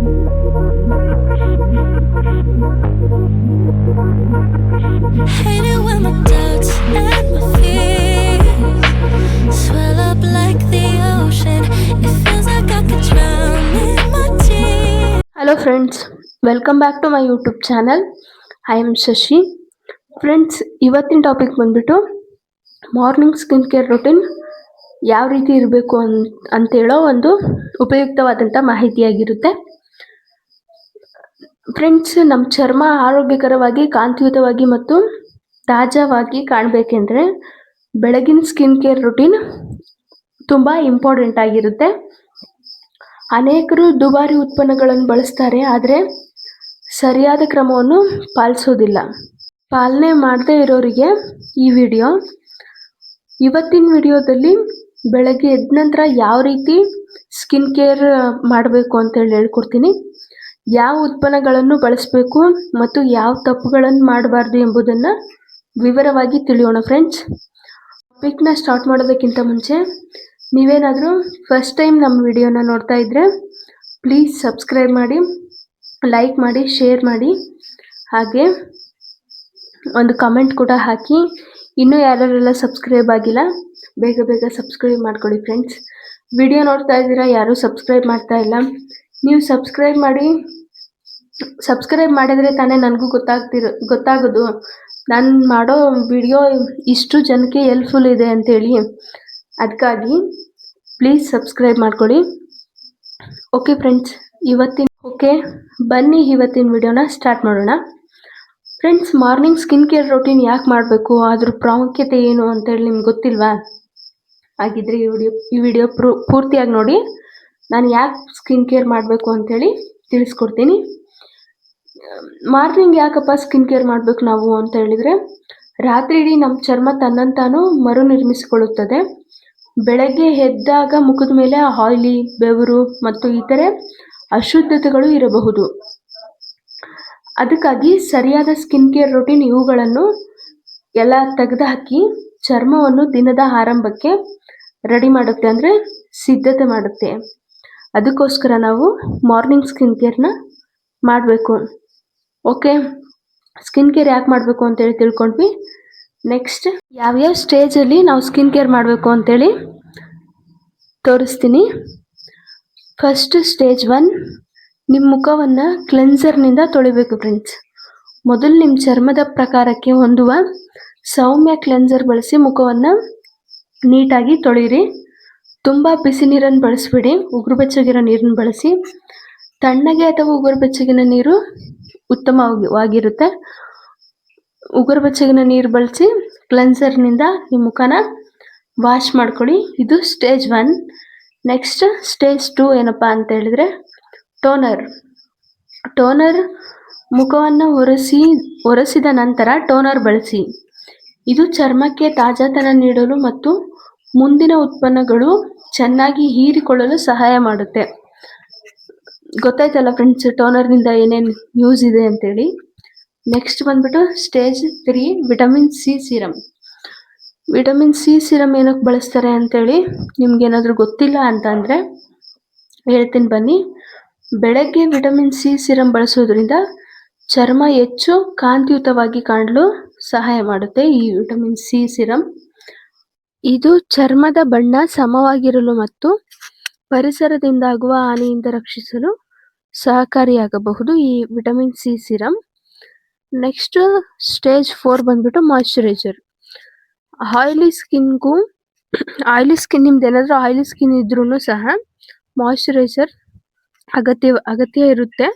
Hate it when my doubts and my fears swell up like the ocean. It feels like I could drown in my tears. Hello friends, welcome back to my YouTube channel. I am Shashi. Friends, ಇವತ್ತಿನ topic ಬಂದ್ಬಿಟ್ಟು morning skin care routine ಯಾವ ರೀತಿ ಇರಬೇಕು ಅಂತೇಳೋ ಒಂದು ಉಪಯುಕ್ತವಾದಂಥ ಮಾಹಿತಿಯಾಗಿರುತ್ತೆ. Friends, ನಮ್ಮ ಚರ್ಮ ಆರೋಗ್ಯಕರವಾಗಿ, ಕಾಂತಿಯುತವಾಗಿ ಮತ್ತು ತಾಜಾವಾಗಿ ಕಾಣಬೇಕೆಂದರೆ ಬೆಳಗಿನ ಸ್ಕಿನ್ ಕೇರ್ ರೂಟೀನ್ ತುಂಬ ಇಂಪಾರ್ಟೆಂಟ್ ಆಗಿರುತ್ತೆ. ಅನೇಕರು ದುಬಾರಿ ಉತ್ಪನ್ನಗಳನ್ನು ಬಳಸ್ತಾರೆ, ಆದರೆ ಸರಿಯಾದ ಕ್ರಮವನ್ನು ಪಾಲಿಸೋದಿಲ್ಲ. ಪಾಲನೆ ಮಾಡದೇ ಇರೋರಿಗೆ ಈ ಇವತ್ತಿನ ವಿಡಿಯೋದಲ್ಲಿ ಬೆಳಗ್ಗೆ ಎದ್ದ ನಂತರ ಯಾವ ರೀತಿ ಸ್ಕಿನ್ ಕೇರ್ ಮಾಡಬೇಕು ಅಂತೇಳಿ ಹೇಳ್ಕೊಡ್ತೀನಿ. ಯಾವ ಉತ್ಪನ್ನಗಳನ್ನು ಬಳಸಬೇಕು ಮತ್ತು ಯಾವ ತಪ್ಪುಗಳನ್ನು ಮಾಡಬಾರ್ದು ಎಂಬುದನ್ನು ವಿವರವಾಗಿ ತಿಳಿಯೋಣ. ಫ್ರೆಂಡ್ಸ್, ಟಾಪಿಕ್ನ ಸ್ಟಾರ್ಟ್ ಮಾಡೋದಕ್ಕಿಂತ ಮುಂಚೆ ನೀವೇನಾದರೂ ಫಸ್ಟ್ ಟೈಮ್ ನಮ್ಮ ವಿಡಿಯೋನ ನೋಡ್ತಾ ಇದ್ದರೆ ಪ್ಲೀಸ್ ಸಬ್ಸ್ಕ್ರೈಬ್ ಮಾಡಿ, ಲೈಕ್ ಮಾಡಿ, ಶೇರ್ ಮಾಡಿ, ಹಾಗೆ ಒಂದು ಕಮೆಂಟ್ ಕೂಡ ಹಾಕಿ. ಇನ್ನೂ ಯಾರೆಲ್ಲ ಸಬ್ಸ್ಕ್ರೈಬ್ ಆಗಿಲ್ಲ ಬೇಗ ಬೇಗ ಸಬ್ಸ್ಕ್ರೈಬ್ ಮಾಡ್ಕೊಳ್ಳಿ. ಫ್ರೆಂಡ್ಸ್, ವಿಡಿಯೋ ನೋಡ್ತಾ ಇದ್ದೀರಾ, ಯಾರೂ ಸಬ್ಸ್ಕ್ರೈಬ್ ಮಾಡ್ತಾ ಇಲ್ಲ. ನೀವು ಸಬ್ಸ್ಕ್ರೈಬ್ ಮಾಡಿದರೆ ತಾನೇ ನನಗೂ ಗೊತ್ತಾಗೋದು ನಾನು ಮಾಡೋ ವಿಡಿಯೋ ಇಷ್ಟು ಜನಕ್ಕೆ ಹೆಲ್ಪ್ಫುಲ್ ಇದೆ ಅಂತೇಳಿ. ಅದಕ್ಕಾಗಿ ಪ್ಲೀಸ್ ಸಬ್ಸ್ಕ್ರೈಬ್ ಮಾಡ್ಕೊಳ್ಳಿ. ಓಕೆ ಫ್ರೆಂಡ್ಸ್, ಬನ್ನಿ ಇವತ್ತಿನ ವಿಡಿಯೋನ ಸ್ಟಾರ್ಟ್ ಮಾಡೋಣ. Friends, morning skin care routine ಯಾಕೆ ಮಾಡಬೇಕು, ಅದ್ರ ಪ್ರಾಮುಖ್ಯತೆ ಏನು ಅಂತೇಳಿ ನಿಮ್ಗೆ ಗೊತ್ತಿಲ್ವಾ? ಹಾಗಿದ್ರೆ ಈ ವಿಡಿಯೋ ಪೂರ್ತಿಯಾಗಿ ನೋಡಿ. ನಾನು ಯಾಕೆ ಸ್ಕಿನ್ ಕೇರ್ ಮಾಡಬೇಕು ಅಂತೇಳಿ ತಿಳಿಸ್ಕೊಡ್ತೀನಿ. ಮಾರ್ನಿಂಗ್ ಯಾಕಪ್ಪ ಸ್ಕಿನ್ ಕೇರ್ ಮಾಡಬೇಕು ನಾವು ಅಂತ ಹೇಳಿದರೆ, ರಾತ್ರಿ ಇಡೀ ನಮ್ಮ ಚರ್ಮ ತನ್ನಂತಾನು ಮರುನಿರ್ಮಿಸಿಕೊಳ್ಳುತ್ತದೆ. ಬೆಳಗ್ಗೆ ಎದ್ದಾಗ ಮುಖದ ಮೇಲೆ ಆಯಿಲಿ, ಬೆವರು ಮತ್ತು ಇತರೆ ಅಶುದ್ಧತೆಗಳು ಇರಬಹುದು. ಅದಕ್ಕಾಗಿ ಸರಿಯಾದ ಸ್ಕಿನ್ ಕೇರ್ ರೂಟೀನ್ ಇವುಗಳನ್ನು ಎಲ್ಲ ತೆಗೆದುಹಾಕಿ ಚರ್ಮವನ್ನು ದಿನದ ಆರಂಭಕ್ಕೆ ರೆಡಿ ಮಾಡುತ್ತೆ, ಅಂದರೆ ಸಿದ್ಧತೆ ಮಾಡುತ್ತೆ. ಅದಕ್ಕೋಸ್ಕರ ನಾವು ಮಾರ್ನಿಂಗ್ ಸ್ಕಿನ್ ಕೇರ್ನ ಮಾಡಬೇಕು. ಓಕೆ, ಸ್ಕಿನ್ ಕೇರ್ ಯಾಕೆ ಮಾಡಬೇಕು ಅಂತೇಳಿ ತಿಳ್ಕೊಂಡ್ವಿ. ನೆಕ್ಸ್ಟ್, ಯಾವ್ಯಾವ ಸ್ಟೇಜಲ್ಲಿ ನಾವು ಸ್ಕಿನ್ ಕೇರ್ ಮಾಡಬೇಕು ಅಂತೇಳಿ ತೋರಿಸ್ತೀನಿ. ಫಸ್ಟ್, ಸ್ಟೇಜ್ 1, ನಿಮ್ಮ ಮುಖವನ್ನು ಕ್ಲೆನ್ಸರ್ನಿಂದ ತೊಳಿಬೇಕು. ಫ್ರೆಂಡ್ಸ್, ಮೊದಲು ನಿಮ್ಮ ಚರ್ಮದ ಪ್ರಕಾರಕ್ಕೆ ಹೊಂದುವ ಸೌಮ್ಯ ಕ್ಲೆನ್ಸರ್ ಬಳಸಿ ಮುಖವನ್ನು ನೀಟಾಗಿ ತೊಳೆಯಿರಿ. ತುಂಬ ಬಿಸಿ ನೀರನ್ನು ಬಳಸಬೇಡಿ, ಉಗುರು ಬೆಚ್ಚಗಿರೋ ನೀರನ್ನು ಬಳಸಿ. ತಣ್ಣಗೆ ಅಥವಾ ಉಗುರು ಬೆಚ್ಚಗಿನ ನೀರು ಉತ್ತಮವಾಗಿರುತ್ತೆ. ಉಗುರು ಬೆಚ್ಚಗಿನ ನೀರು ಬಳಸಿ ಕ್ಲೆನ್ಸರ್ನಿಂದ ನಿಮ್ಮ ಮುಖನ ವಾಶ್ ಮಾಡ್ಕೊಳ್ಳಿ. ಇದು ಸ್ಟೇಜ್ 1. ನೆಕ್ಸ್ಟ್, ಸ್ಟೇಜ್ 2 ಏನಪ್ಪ ಅಂತ ಹೇಳಿದ್ರೆ ಟೋನರ್ ಮುಖವನ್ನು ಒರೆಸಿದ ನಂತರ ಟೋನರ್ ಬಳಸಿ. ಇದು ಚರ್ಮಕ್ಕೆ ತಾಜಾತನ ನೀಡಲು ಮತ್ತು ಮುಂದಿನ ಉತ್ಪನ್ನಗಳು ಚೆನ್ನಾಗಿ ಹೀರಿಕೊಳ್ಳಲು ಸಹಾಯ ಮಾಡುತ್ತೆ. ಗೊತ್ತಾಯ್ತಲ್ಲ ಫ್ರೆಂಡ್ಸ್, ಟೋನರ್ನಿಂದ ಏನೇನು ಯೂಸ್ ಇದೆ ಅಂತೇಳಿ. ನೆಕ್ಸ್ಟ್ ಬಂದ್ಬಿಟ್ಟು stage 3, vitamin C serum. Vitamin C serum ಏನಕ್ಕೆ ಬಳಸ್ತಾರೆ ಅಂತೇಳಿ ನಿಮ್ಗೇನಾದರೂ ಗೊತ್ತಿಲ್ಲ ಅಂತಂದರೆ ಹೇಳ್ತೀನಿ ಬನ್ನಿ. ಬೆಳಗ್ಗೆ ವಿಟಮಿನ್ ಸಿ ಸಿರಮ್ ಬಳಸೋದ್ರಿಂದ ಚರ್ಮ ಹೆಚ್ಚು ಕಾಂತಿಯುತವಾಗಿ ಕಾಣಲು ಸಹಾಯ ಮಾಡುತ್ತೆ. ಈ ವಿಟಮಿನ್ ಸಿ ಸಿರಮ್ ಇದು ಚರ್ಮದ ಬಣ್ಣ ಸಮವಾಗಿರಲು ಮತ್ತು ಪರಿಸರದಿಂದಾಗುವ ಹಾನಿಯಿಂದ ರಕ್ಷಿಸಲು ಸಹಕಾರಿಯಾಗಬಹುದು ಈ vitamin C serum. Next, stage 4 ಬಂದ್ಬಿಟ್ಟು ಮಾಯಿಶ್ಚರೈಸರ್. ಆಯಿಲಿ ಸ್ಕಿನ್ ನಿಮ್ದು ಏನಾದರೂ ಆಯಿಲಿ ಸ್ಕಿನ್ ಇದ್ರೂ ಸಹ ಮಾಯಿಶ್ಚರೈಸರ್ ಅಗತ್ಯ ಇರುತ್ತೆ.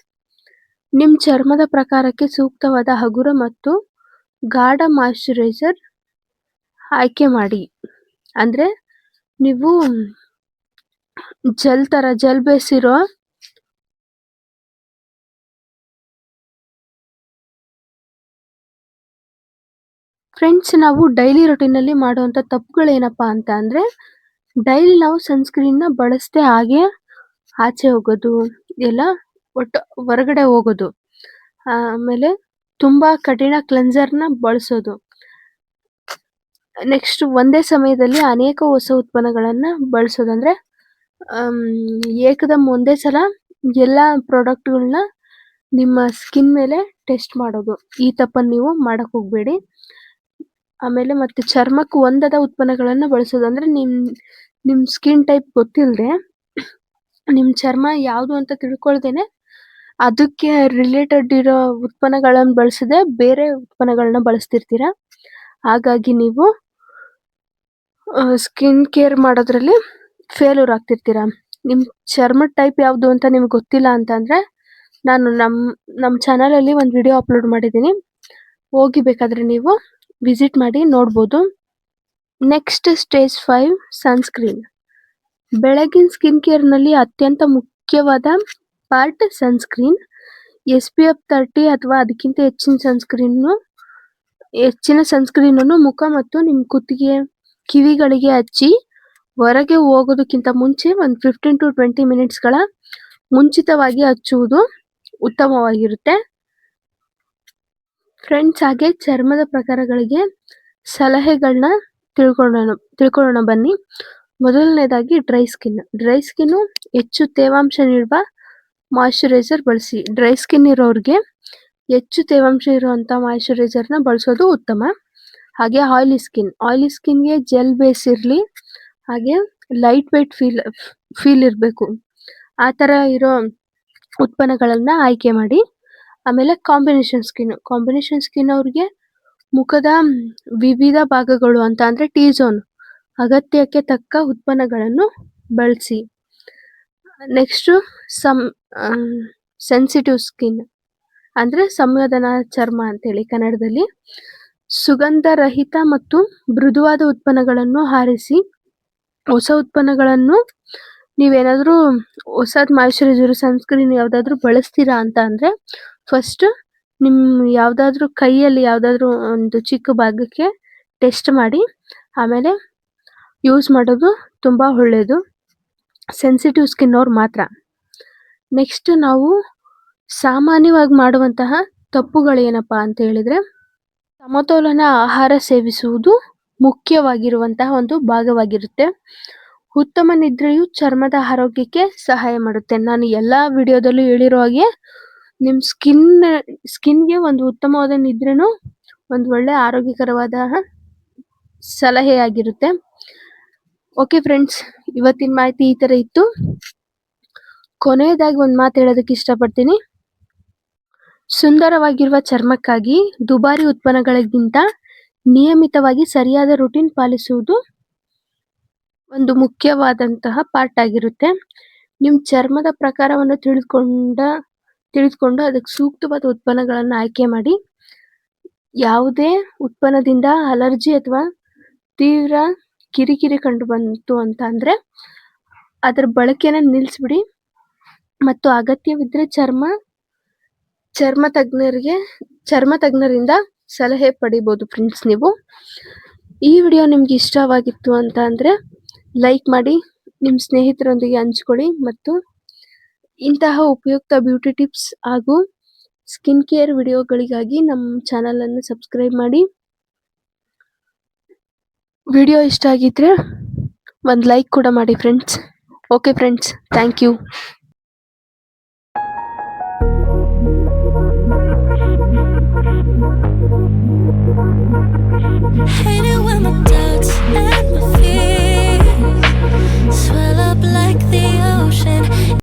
ನಿಮ್ಮ ಚರ್ಮದ ಪ್ರಕಾರಕ್ಕೆ ಸೂಕ್ತವಾದ ಹಗುರ ಮತ್ತು ಗಾಢ ಮಾಯಿಶ್ಚರೈಸರ್ ಆಯ್ಕೆ ಮಾಡಿ. ಅಂದರೆ ನೀವು ಜೆಲ್ ಬೇಸಿರೋ ಫ್ರೆಂಡ್ಸ್, ನಾವು ಡೈಲಿ ರೂಟೀನಲ್ಲಿ ಮಾಡುವಂಥ ತಪ್ಪುಗಳೇನಪ್ಪ ಅಂತ ಅಂದರೆ, ಡೈಲಿ ನಾವು ಸನ್ಸ್ಕ್ರೀನ್ನ ಬಳಸದೆ ಹಾಗೆ ಆಚೆ ಹೋಗೋದು, ಎಲ್ಲ ಒಟ್ಟು ಹೊರಗಡೆ ಹೋಗೋದು. ಆಮೇಲೆ ತುಂಬ ಕಠಿಣ ಕ್ಲೆನ್ಸರ್ನ ಬಳಸೋದು. ನೆಕ್ಸ್ಟ್, ಒಂದೇ ಸಮಯದಲ್ಲಿ ಅನೇಕ ಹೊಸ ಉತ್ಪನ್ನಗಳನ್ನು ಬಳಸೋದು. ಅಂದರೆ ಏಕದಮ್ ಒಂದೇ ಸಲ ಎಲ್ಲ ಪ್ರಾಡಕ್ಟ್ಗಳನ್ನ ನಿಮ್ಮ ಸ್ಕಿನ್ ಮೇಲೆ ಟೆಸ್ಟ್ ಮಾಡೋದು. ಈ ತಪ್ಪನ್ನು ನೀವು ಮಾಡಕ್ ಹೋಗ್ಬೇಡಿ. ಆಮೇಲೆ ಮತ್ತೆ ಚರ್ಮಕ್ಕೆ ಹೊಂದದ ಉತ್ಪನ್ನಗಳನ್ನ ಬಳಸೋದು. ಅಂದ್ರೆ ನಿಮ್ ಸ್ಕಿನ್ ಟೈಪ್ ಗೊತ್ತಿಲ್ಲದೆ ನಿಮ್ ಚರ್ಮ ಯಾವುದು ಅಂತ ತಿಳ್ಕೊಳ್ದೇನೆ ಅದಕ್ಕೆ ರಿಲೇಟೆಡ್ ಇರೋ ಉತ್ಪನ್ನಗಳನ್ನ ಬಳಸದೆ ಬೇರೆ ಉತ್ಪನ್ನಗಳನ್ನ ಬಳಸ್ತಿರ್ತೀರ. ಹಾಗಾಗಿ ನೀವು ಸ್ಕಿನ್ ಕೇರ್ ಮಾಡೋದ್ರಲ್ಲಿ ಫೇಲ್ಯೂರ್ ಆಗ್ತಿರ್ತೀರ. ನಿಮ್ ಚರ್ಮದ ಟೈಪ್ ಯಾವುದು ಅಂತ ನಿಮ್ಗೆ ಗೊತ್ತಿಲ್ಲ ಅಂತಂದ್ರೆ ನಾನು ನಮ್ ಚಾನಲ್ ಅಲ್ಲಿ ಒಂದು ವಿಡಿಯೋ ಅಪ್ಲೋಡ್ ಮಾಡಿದ್ದೀನಿ. ಹೋಗಿ ಬೇಕಾದ್ರೆ ನೀವು ವಿಸಿಟ್ ಮಾಡಿ ನೋಡ್ಬೋದು. Next stage 5 sunscreen. ಬೆಳಗಿನ ಸ್ಕಿನ್ ಕೇರ್ ನಲ್ಲಿ ಅತ್ಯಂತ ಮುಖ್ಯವಾದ ಪಾರ್ಟ್ ಸನ್ಸ್ಕ್ರೀನ್. SPF 30 ಅಥವಾ ಅದಕ್ಕಿಂತ ಹೆಚ್ಚಿನ ಸನ್ಸ್ಕ್ರೀನ್ ಅನ್ನು ಮುಖ ಮತ್ತು ನಿಮ್ಮ ಕುತ್ತಿಗೆ, ಕಿವಿಗಳಿಗೆ ಹಚ್ಚಿ ಹೊರಗೆ ಹೋಗೋದಕ್ಕಿಂತ ಮುಂಚೆ ಒಂದು 15 to 20 ಮಿನಿಟ್ಸ್ಗಳ ಮುಂಚಿತವಾಗಿ ಹಚ್ಚುವುದು ಉತ್ತಮವಾಗಿರುತ್ತೆ. ಫ್ರೆಂಡ್ಸ್, ಹಾಗೆ ಚರ್ಮದ ಪ್ರಕಾರಗಳಿಗೆ ಸಲಹೆಗಳನ್ನ ತಿಳ್ಕೊಳ್ಳೋಣ ಬನ್ನಿ. ಮೊದಲನೇದಾಗಿ ಡ್ರೈ ಸ್ಕಿನ್ ಹೆಚ್ಚು ತೇವಾಂಶ ನೀಡುವ ಮಾಯಿಶ್ಚರೈಸರ್ ಬಳಸಿ. ಡ್ರೈ ಸ್ಕಿನ್ ಇರೋರಿಗೆ ಹೆಚ್ಚು ತೇವಾಂಶ ಇರುವಂತ ಮಾಯಿಶ್ಚರೈಸರ್ ನ ಬಳಸೋದು ಉತ್ತಮ. ಹಾಗೆ ಆಯಿಲಿ ಸ್ಕಿನ್ಗೆ ಜೆಲ್ ಬೇಸ್ ಇರಲಿ, ಹಾಗೆ ಲೈಟ್ ವೇಟ್ ಫೀಲ್ ಇರಬೇಕು. ಆ ತರ ಇರೋ ಉತ್ಪನ್ನಗಳನ್ನ ಆಯ್ಕೆ ಮಾಡಿ. ಆಮೇಲೆ ಕಾಂಬಿನೇಷನ್ ಸ್ಕಿನ್ ಅವ್ರಿಗೆ ಮುಖದ ವಿವಿಧ ಭಾಗಗಳು ಅಂತ ಅಂದ್ರೆ ಟಿ ಝೋನ್ ಅಗತ್ಯಕ್ಕೆ ತಕ್ಕ ಉತ್ಪನ್ನಗಳನ್ನು ಬಳಸಿ. ನೆಕ್ಸ್ಟ್ ಸೆನ್ಸಿಟಿವ್ ಸ್ಕಿನ್ ಅಂದ್ರೆ ಸಂವೇದನಾ ಚರ್ಮ ಅಂತೇಳಿ ಕನ್ನಡದಲ್ಲಿ. ಸುಗಂಧ ರಹಿತ ಮತ್ತು ಮೃದುವಾದ ಉತ್ಪನ್ನಗಳನ್ನು ಆರಿಸಿ. ಹೊಸ ಉತ್ಪನ್ನಗಳನ್ನು ನೀವೇನಾದ್ರೂ ಹೊಸದ್ ಮಾಯಿಶ್ಚರೈಸರ್, ಸನ್ಸ್ಕ್ರೀನ್ ಯಾವ್ದಾದ್ರು ಬಳಸ್ತೀರಾ ಅಂತ ಅಂದ್ರೆ ಫಸ್ಟ್ ನಿಮ್ ಯಾವ್ದಾದ್ರು ಕೈಯಲ್ಲಿ ಯಾವ್ದಾದ್ರು ಒಂದು ಚಿಕ್ಕ ಭಾಗಕ್ಕೆ ಟೆಸ್ಟ್ ಮಾಡಿ ಆಮೇಲೆ ಯೂಸ್ ಮಾಡೋದು ತುಂಬಾ ಒಳ್ಳೇದು. ಸೆನ್ಸಿಟಿವ್ ಸ್ಕಿನ್ ಅವ್ರು ಮಾತ್ರ. ನೆಕ್ಸ್ಟ್ ನಾವು ಸಾಮಾನ್ಯವಾಗಿ ಮಾಡುವಂತಹ ತಪ್ಪುಗಳೇನಪ್ಪಾ ಅಂತ ಹೇಳಿದ್ರೆ, ಸಮತೋಲನ ಆಹಾರ ಸೇವಿಸುವುದು ಮುಖ್ಯವಾಗಿರುವಂತಹ ಒಂದು ಭಾಗವಾಗಿರುತ್ತೆ. ಉತ್ತಮ ನಿದ್ರೆಯು ಚರ್ಮದ ಆರೋಗ್ಯಕ್ಕೆ ಸಹಾಯ ಮಾಡುತ್ತೆ. ನಾನು ಎಲ್ಲಾ ವಿಡಿಯೋದಲ್ಲೂ ಹೇಳಿರೋ ಹಾಗೆ ನಿಮ್ ಸ್ಕಿನ್ಗೆ ಒಂದು ಉತ್ತಮವಾದ ನಿದ್ರೆನು ಒಂದು ಒಳ್ಳೆ ಆರೋಗ್ಯಕರವಾದ ಸಲಹೆಯಾಗಿರುತ್ತೆ. ಓಕೆ ಫ್ರೆಂಡ್ಸ್, ಇವತ್ತಿನ ಮಾಹಿತಿ ಈ ತರ ಇತ್ತು. ಕೊನೆಯದಾಗಿ ಒಂದು ಮಾತು ಹೇಳೋದಕ್ಕೆ ಇಷ್ಟಪಡ್ತೀನಿ. ಸುಂದರವಾಗಿರುವ ಚರ್ಮಕ್ಕಾಗಿ ದುಬಾರಿ ಉತ್ಪನ್ನಗಳಿಗಿಂತ ನಿಯಮಿತವಾಗಿ ಸರಿಯಾದ ರೂಟೀನ್ ಪಾಲಿಸುವುದು ಒಂದು ಮುಖ್ಯವಾದಂತಹ ಪಾರ್ಟ್ ಆಗಿರುತ್ತೆ. ನಿಮ್ ಚರ್ಮದ ಪ್ರಕಾರವನ್ನು ತಿಳಿದುಕೊಂಡು ಅದಕ್ಕೆ ಸೂಕ್ತವಾದ ಉತ್ಪನ್ನಗಳನ್ನ ಆಯ್ಕೆ ಮಾಡಿ. ಯಾವುದೇ ಉತ್ಪನ್ನದಿಂದ ಅಲರ್ಜಿ ಅಥವಾ ತೀವ್ರ ಕಿರಿಕಿರಿ ಕಂಡು ಬಂತು ಅಂತ ಅಂದ್ರೆ ಅದರ ಬಳಕೆನ ನಿಲ್ಲಿಸ್ಬಿಡಿ. ಮತ್ತು ಅಗತ್ಯವಿದ್ರೆ ಚರ್ಮ ತಜ್ಞರಿಂದ ಸಲಹೆ ಪಡಿಬಹುದು ಫ್ರೆಂಡ್ಸ್ ನೀವು. ಈ ವಿಡಿಯೋ ನಿಮ್ಗೆ ಇಷ್ಟವಾಗಿತ್ತು ಅಂತ ಅಂದ್ರೆ ಲೈಕ್ ಮಾಡಿ, ನಿಮ್ಮ ಸ್ನೇಹಿತರೊಂದಿಗೆ ಹಂಚ್ಕೊಳ್ಳಿ ಮತ್ತು ಇಂತಹ ಉಪಯುಕ್ತ ಬ್ಯೂಟಿ ಟಿಪ್ಸ್ ಹಾಗೂ ಸ್ಕಿನ್ ಕೇರ್ ವಿಡಿಯೋಗಳಿಗಾಗಿ ನಮ್ಮ ಚಾನಲ್ ಅನ್ನು ಸಬ್ಸ್ಕ್ರೈಬ್ ಮಾಡಿ. ವಿಡಿಯೋ ಇಷ್ಟ ಆಗಿದ್ರೆ ಒಂದು ಲೈಕ್ ಕೂಡ ಮಾಡಿ friends. Okay friends, thank you. Hate it when my doubts and my fears swell up like the ocean.